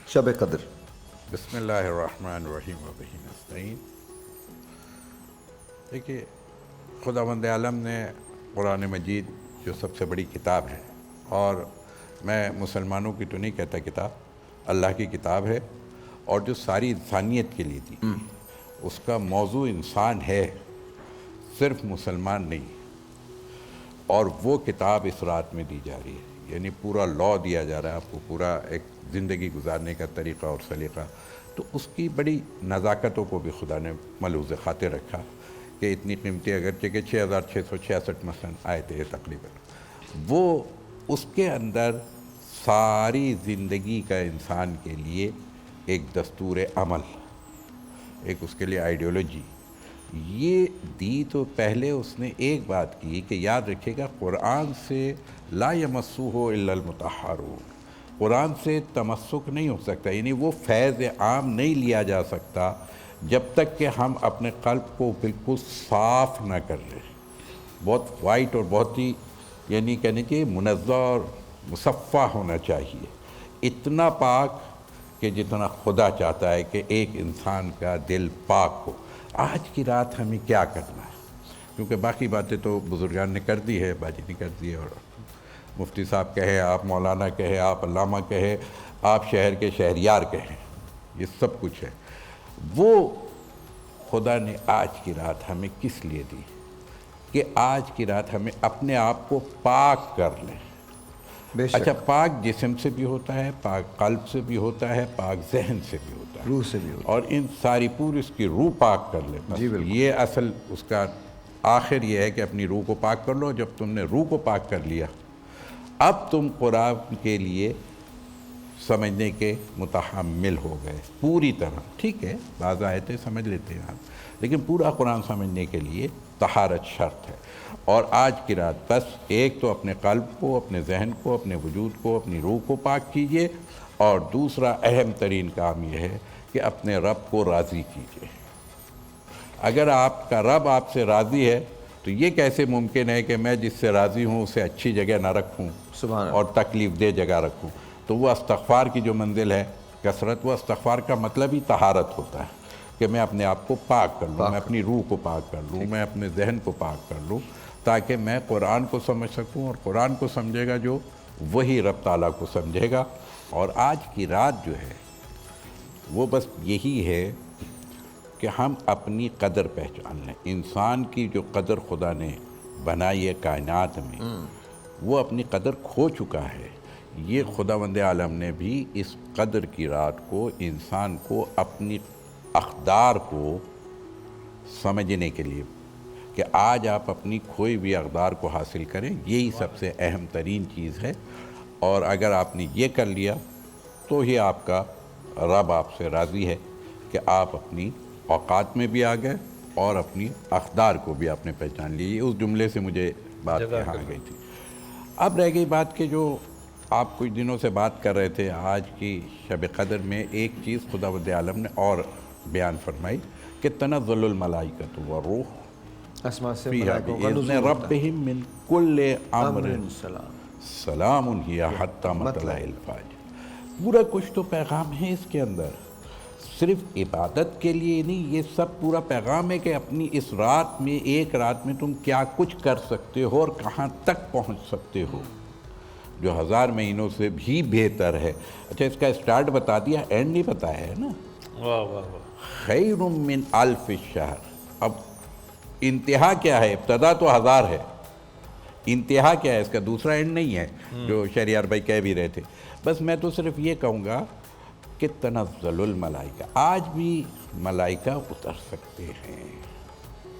شب قدر. بسم اللہ الرحمن الرحیم وبہ نستعین. دیکھیے، خداوند عالم نے قرآن مجید جو سب سے بڑی کتاب ہے، اور میں مسلمانوں کی تو نہیں کہتا کتاب، اللہ کی کتاب ہے، اور جو ساری انسانیت کے لیے دی، اس کا موضوع انسان ہے، صرف مسلمان نہیں. اور وہ کتاب اس رات میں دی جا رہی ہے، یعنی پورا لا دیا جا رہا ہے آپ کو، پورا ایک زندگی گزارنے کا طریقہ اور سلیقہ. تو اس کی بڑی نزاکتوں کو بھی خدا نے ملحوظ خاطر رکھا کہ اتنی قیمتی، اگرچہ کہ 6666 مثلاً آئے تھے تقریباً، وہ اس کے اندر ساری زندگی کا انسان کے لیے ایک دستور عمل، ایک اس کے لیے آئیڈیالوجی یہ دی. تو پہلے اس نے ایک بات کی کہ یاد رکھیے گا، قرآن سے لا یمسہ الا المطہرون، قرآن سے تمسک نہیں ہو سکتا، یعنی وہ فیض عام نہیں لیا جا سکتا جب تک کہ ہم اپنے قلب کو بالکل صاف نہ کر لیں. بہت وائٹ اور بہت ہی یعنی کہنے کہ منزہ اور مصفہ ہونا چاہیے، اتنا پاک کہ جتنا خدا چاہتا ہے کہ ایک انسان کا دل پاک ہو. آج کی رات ہمیں کیا کرنا ہے؟ کیونکہ باقی باتیں تو بزرگان نے کر دی ہے، باجی نے کر دی ہے، اور مفتی صاحب کہے، آپ مولانا کہے، آپ علامہ کہے، آپ شہر کے شہریار کہیں، یہ سب کچھ ہے. وہ خدا نے آج کی رات ہمیں کس لیے دی کہ آج کی رات ہمیں اپنے آپ کو پاک کر لیں. بے شک. اچھا، پاک جسم سے بھی ہوتا ہے، پاک قلب سے بھی ہوتا ہے، پاک ذہن سے بھی ہوتا ہے، روح سے بھی ہوتا اور ان ساری پوری اس کی روح پاک کر لے. بس جی بالکل. یہ اصل اس کا آخر یہ ہے کہ اپنی روح کو پاک کر لو. جب تم نے روح کو پاک کر لیا، اب تم قرآن کے لیے سمجھنے کے متحمل ہو گئے پوری طرح. ٹھیک ہے، بعض آیتیں سمجھ لیتے ہیں آپ، لیکن پورا قرآن سمجھنے کے لیے طہارت شرط ہے. اور آج کی رات بس ایک تو اپنے قلب کو، اپنے ذہن کو، اپنے وجود کو، اپنی روح کو پاک کیجئے، اور دوسرا اہم ترین کام یہ ہے کہ اپنے رب کو راضی کیجئے. اگر آپ کا رب آپ سے راضی ہے تو یہ کیسے ممکن ہے کہ میں جس سے راضی ہوں اسے اچھی جگہ نہ رکھوں سبحان اللہ. اور تکلیف دہ جگہ رکھوں؟ تو وہ استغفار کی جو منزل ہے کثرت، وہ استغفار کا مطلب ہی طہارت ہوتا ہے کہ میں اپنے آپ کو پاک کر لوں، میں اپنی روح کو پاک کر لوں، میں اپنے ذہن کو پاک کر لوں، تاکہ میں قرآن کو سمجھ سکوں، اور قرآن کو سمجھے گا جو، وہی رب تعالیٰ کو سمجھے گا. اور آج کی رات جو ہے وہ بس یہی ہے کہ ہم اپنی قدر پہچان لیں. انسان کی جو قدر خدا نے بنائی ہے کائنات میں، وہ اپنی قدر کھو چکا ہے. یہ خداوند عالم نے بھی اس قدر کی رات کو انسان کو اپنی اقدار کو سمجھنے کے لیے، کہ آج آپ اپنی کھوئی ہوئی اقدار کو حاصل کریں، یہی سب سے اہم ترین چیز ہے. اور اگر آپ نے یہ کر لیا تو ہی آپ کا رب آپ سے راضی ہے کہ آپ اپنی اوقات میں بھی آ گئے اور اپنی اقدار کو بھی آپ نے پہچان لی. اس جملے سے مجھے بات یہاں آ گئی تھی. اب رہ گئی بات کہ جو آپ کچھ دنوں سے بات کر رہے تھے، آج کی شب قدر میں ایک چیز خداوند عالم نے اور بیان فرمائی کہ تنزل الملائکۃ والروح اسماء سے فیہا ملائکوں کا بإذن نزول ہوتا ہے. ربہم من کل امر سلام. سلام ہی حتی مطلع الفجر. پورا کچھ تو پیغام ہے اس کے اندر، صرف عبادت کے لیے نہیں، یہ سب پورا پیغام ہے کہ اپنی اس رات میں، ایک رات میں تم کیا کچھ کر سکتے ہو اور کہاں تک پہنچ سکتے ہو، جو 1000 مہینوں سے بھی بہتر ہے. اچھا، اس کا سٹارٹ بتا دیا، اینڈ نہیں بتایا ہے نا. واہ واہ واہ. خیر من الف الشہر. اب انتہا کیا ہے؟ ابتدا تو 1000 ہے، انتہا کیا ہے؟ اس کا دوسرا اینڈ نہیں ہے جو شہریار بھائی کہہ بھی رہے تھے. بس میں تو صرف یہ کہوں گا کہ تنزل الملائکہ، آج بھی ملائکہ اتر سکتے ہیں.